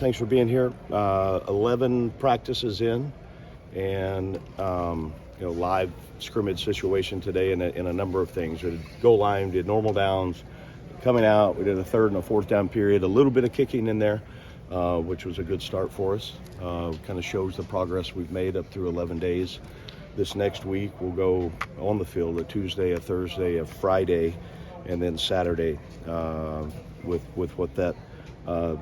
Thanks for being here. 11 practices in, and live scrimmage situation today in a number of things. We did goal line, did normal downs, coming out. We did a third and a fourth down period, a little bit of kicking in there, which was a good start for us. Kind of shows the progress we've made up through 11 days. This next week we'll go on the field a Tuesday, a Thursday, a Friday, and then Saturday with what that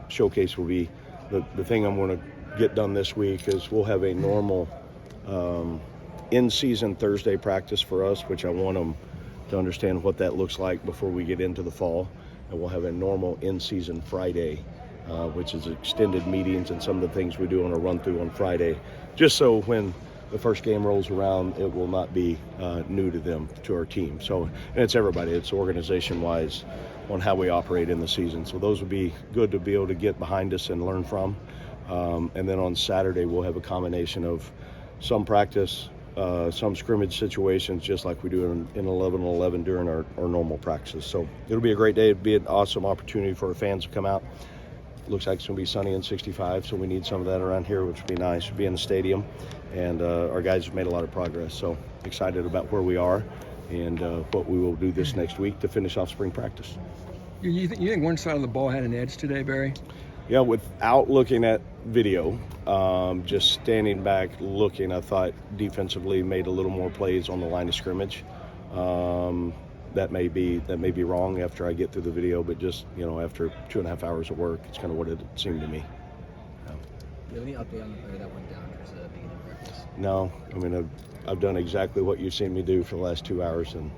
showcase will be. The thing I'm going to get done this week is we'll have a normal in-season Thursday practice for us, which I want them to understand what that looks like before we get into the fall. And we'll have a normal in-season Friday, which is extended meetings and some of the things we do on a run-through on Friday, just so when the first game rolls around, it will not be new to them, to our team. So, and it's everybody, it's organization-wise on how we operate in the season. So those would be good to be able to get behind us and learn from. And then on Saturday, we'll have a combination of some practice, some scrimmage situations, just like we do in 11-11 during our normal practices. So it'll be a great day. It'll be an awesome opportunity for our fans to come out. Looks like it's going to be sunny and 65, so we need some of that around here, which would be nice to be in the stadium. And our guys have made a lot of progress, so excited about where we are and what we will do this next week to finish off spring practice. You think one side of the ball had an edge today, Barry? Yeah, without looking at video, just standing back looking, I thought defensively made a little more plays on the line of scrimmage. That may be wrong after I get through the video, but just after 2.5 hours of work, it's kind of what it seemed to me. Do you have any update on the player that went down towards the beginning of practice? No, I mean I've done exactly what you've seen me do for the last 2 hours, and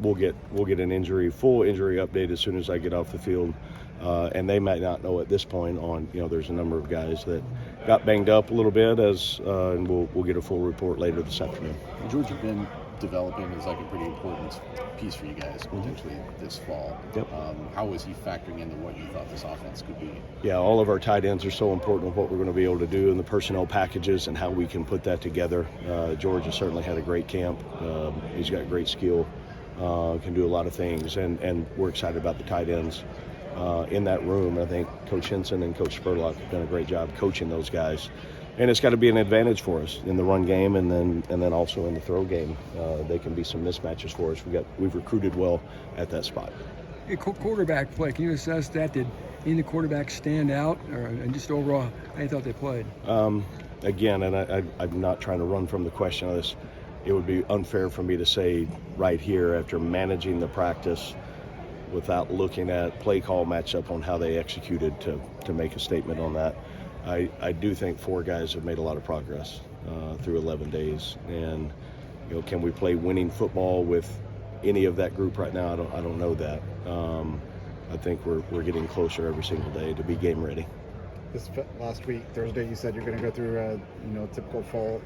we'll get an full injury update as soon as I get off the field. And they might not know at this point on, there's a number of guys that got banged up a little bit and we'll get a full report later this afternoon. Georgia been developing is like a pretty important piece for you guys potentially this fall. Yep. How is he factoring into what you thought this offense could be? Yeah, all of our tight ends are so important with what we're going to be able to do in the personnel packages and how we can put that together. George has certainly had a great camp. He's got great skill, can do a lot of things, and we're excited about the tight ends in that room. I think Coach Henson and Coach Spurlock have done a great job coaching those guys. And it's got to be an advantage for us in the run game and then also in the throw game. They can be some mismatches for us. We've recruited well at that spot. Hey, quarterback play, can you assess that? Did any of the quarterbacks stand out, and just overall, how you thought they played? Again, and I'm not trying to run from the question of this. It would be unfair for me to say right here after managing the practice without looking at play call matchup on how they executed to make a statement on that. I do think 4 guys have made a lot of progress through 11 days, and can we play winning football with any of that group right now? I don't know that. I think we're getting closer every single day to be game ready. This last week, Thursday, you said you're going to go through a typical fall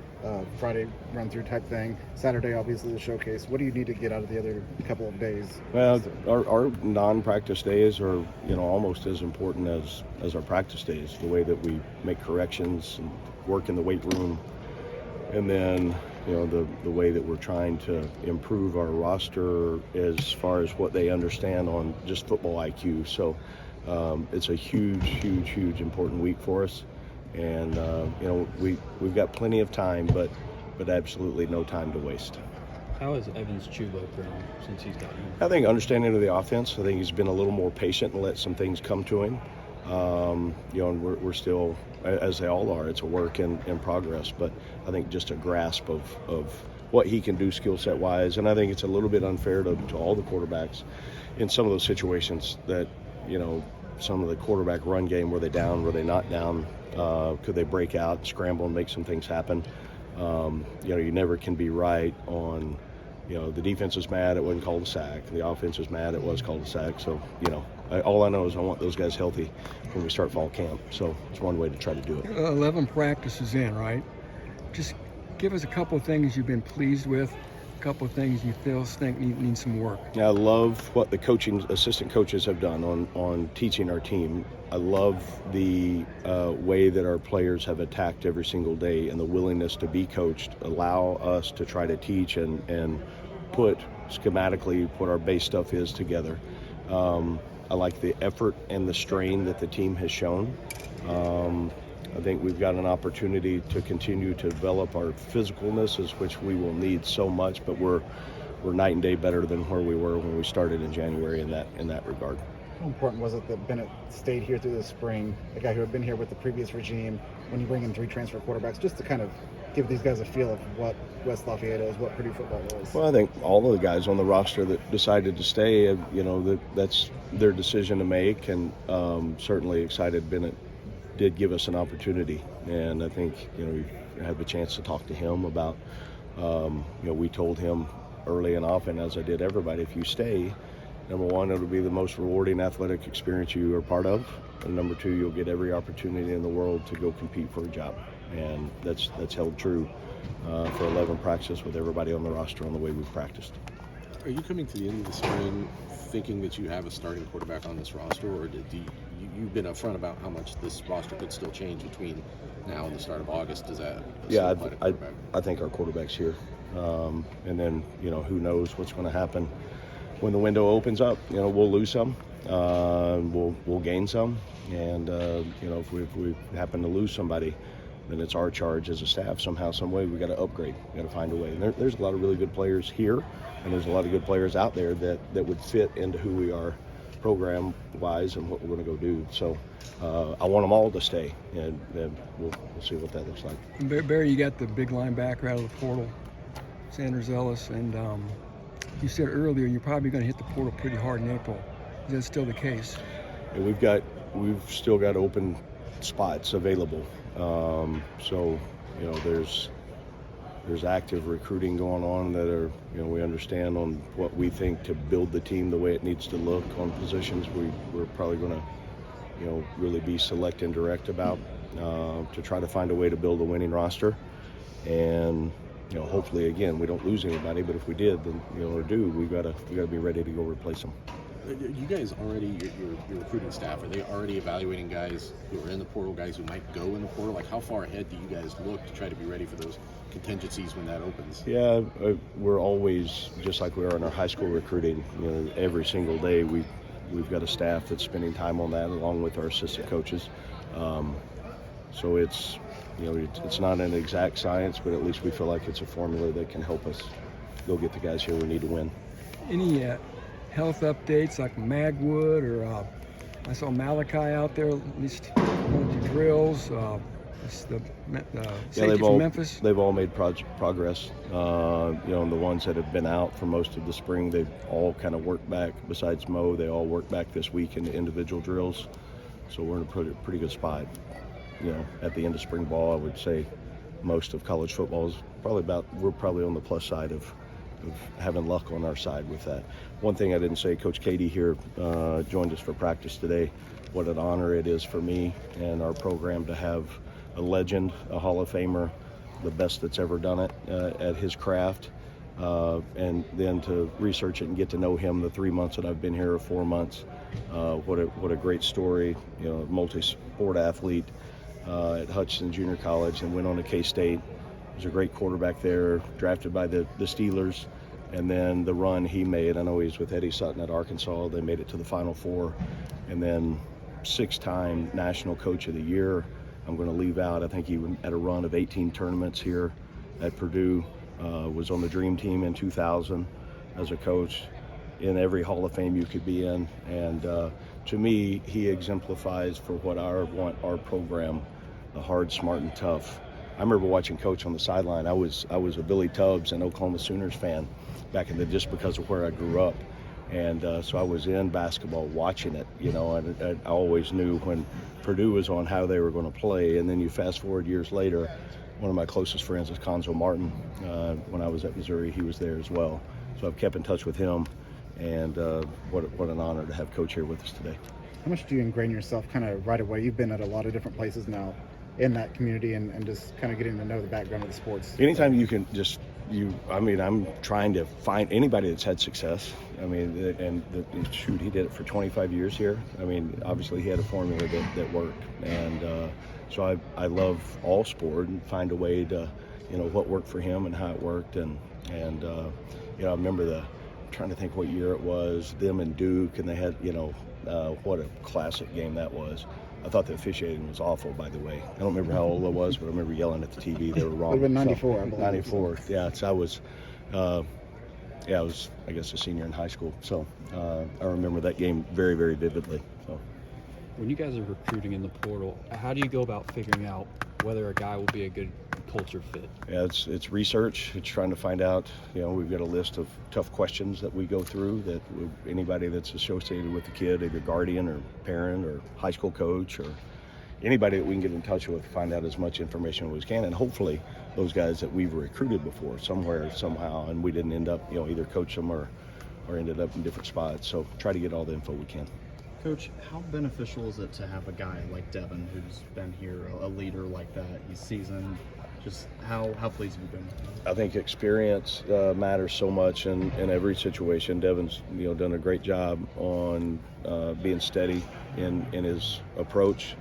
Friday run through type thing. Saturday, obviously the showcase. What do you need to get out of the other couple of days? Well, our non-practice days are almost as important as our practice days. The way that we make corrections and work in the weight room, and then the way that we're trying to improve our roster as far as what they understand on just football IQ. So. It's a huge important week for us, and we've got plenty of time, but absolutely no time to waste. How has Evans Chuba grown since he's gotten here? I think understanding of the offense. I think he's been a little more patient and let some things come to him. And we're still, as they all are, it's a work in progress. But I think just a grasp of what he can do skill set wise, and I think it's a little bit unfair to all the quarterbacks in some of those situations that. Some of the quarterback run game, were they down, were they not down? Could they break out, scramble, and make some things happen? You never can be right on, the defense is mad, it wasn't called a sack. The offense is mad, it was called a sack. So, all I know is I want those guys healthy when we start fall camp. So it's one way to try to do it. 11 practices in, right? Just give us a couple of things you've been pleased with. Couple of things you think need some work. I love what the assistant coaches have done on teaching our team. I love the way that our players have attacked every single day and the willingness to be coached, allow us to try to teach and put schematically what our base stuff is together. I like the effort and the strain that the team has shown. I think we've got an opportunity to continue to develop our physicalness, which we will need so much, but we're night and day better than where we were when we started in January in that regard. How important was it that Bennett stayed here through the spring, a guy who had been here with the previous regime, when you bring in 3 transfer quarterbacks, just to kind of give these guys a feel of what West Lafayette is, what Purdue football is? Well, I think all of the guys on the roster that decided to stay, that's their decision to make, and certainly excited Bennett did give us an opportunity, and I think we had the chance to talk to him about we told him early and often, as I did everybody, if you stay, number one, it'll be the most rewarding athletic experience you are part of, and number two, you'll get every opportunity in the world to go compete for a job, and that's held true for 11 practices with everybody on the roster on the way we've practiced. Are you coming to the end of the spring thinking that you have a starting quarterback on this roster, or you've been upfront about how much this roster could still change between now and the start of August? Does that I think our quarterback's here, and then who knows what's going to happen when the window opens up. We'll lose some, we'll gain some, and if we happen to lose somebody, then it's our charge as a staff. Somehow, some way, we got to upgrade. We got to find a way. And there's a lot of really good players here, and there's a lot of good players out there that would fit into who we are program-wise and what we're going to go do. So I want them all to stay, and we'll see what that looks like. Barry, you got the big linebacker out of the portal, Sanders Ellis, and you said earlier you're probably going to hit the portal pretty hard in April. Is that still the case? And we've still got open spots available. So there's active recruiting going on that are we understand on what we think to build the team the way it needs to look on positions we're probably going to really be select and direct about to try to find a way to build a winning roster, and hopefully again we don't lose anybody, but if we did, then we got to be ready to go replace them. You guys already, your recruiting staff, are they already evaluating guys who are in the portal, guys who might go in the portal? Like, how far ahead do you guys look to try to be ready for those contingencies when that opens? Yeah, we're always, just like we are in our high school recruiting, every single day we've got a staff that's spending time on that along with our assistant coaches. So it's not an exact science, but at least we feel like it's a formula that can help us go get the guys here we need to win. Any health updates like Magwood, or I saw Malachi out there, at least one of the drills. The safety from Memphis. They've all made progress. And the ones that have been out for most of the spring, they've all kind of worked back. Besides Mo, they all worked back this week in the individual drills. So we're in a pretty good spot. At the end of spring ball, I would say most of college football is we're probably on the plus side of having luck on our side with that. One thing I didn't say, Coach Keady here joined us for practice today. What an honor it is for me and our program to have a legend, a Hall of Famer, the best that's ever done it at his craft, and then to research it and get to know him the 3 months that I've been here, or 4 months. What a great story, multi-sport athlete at Hutchinson Junior College, and went on to K-State. He was a great quarterback there, drafted by the Steelers, and then the run he made, I know he's with Eddie Sutton at Arkansas, they made it to the Final Four, and then 6-time National Coach of the Year. I'm going to leave out, I think he had a run of 18 tournaments here at Purdue, was on the Dream Team in 2000 as a coach, in every Hall of Fame you could be in, and to me, he exemplifies for what I want our program, the hard, smart, and tough. I remember watching Coach on the sideline. I was a Billy Tubbs and Oklahoma Sooners fan back in just because of where I grew up. And so I was in basketball watching it, and I always knew when Purdue was on how they were going to play. And then you fast forward years later, one of my closest friends is Conzo Martin. When I was at Missouri, he was there as well. So I've kept in touch with him, and what an honor to have Coach here with us today. How much do you ingrain yourself kind of right away? You've been at a lot of different places now in that community, and just kind of getting to know the background of the sports. Anytime you can I'm trying to find anybody that's had success. Shoot, he did it for 25 years here. Obviously he had a formula that worked. And so I love all sport and find a way to, what worked for him and how it worked. And I remember trying to think what year it was, them and Duke, and they had, What a classic game that was. I thought the officiating was awful, by the way. I don't remember how old I was, but I remember yelling at the TV they were wrong. It would have been 94, So, I believe. 94, yeah. So I was, I was, I guess, a senior in high school. So I remember that game very, very vividly. So. When you guys are recruiting in the portal, how do you go about figuring out whether a guy will be a good culture fit? Yeah, it's research. It's trying to find out. We've got a list of tough questions that we go through that anybody that's associated with the kid, either guardian or parent or high school coach or anybody that we can get in touch with, find out as much information as we can, and hopefully those guys that we've recruited before somewhere, somehow, and we didn't end up, either coach them or ended up in different spots. So try to get all the info we can. Coach, how beneficial is it to have a guy like Devin who's been here, a leader like that? He's seasoned. Just how pleased have you been? I think experience matters so much in every situation. Devin's done a great job on being steady in his approach.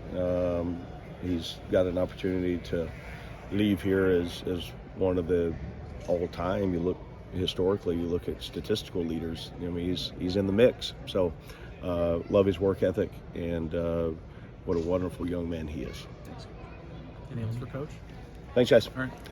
He's got an opportunity to leave here as one of the all-time. You look at statistical leaders. He's in the mix. So love his work ethic, and what a wonderful young man he is. Anything else for Coach? Thanks, guys. All right.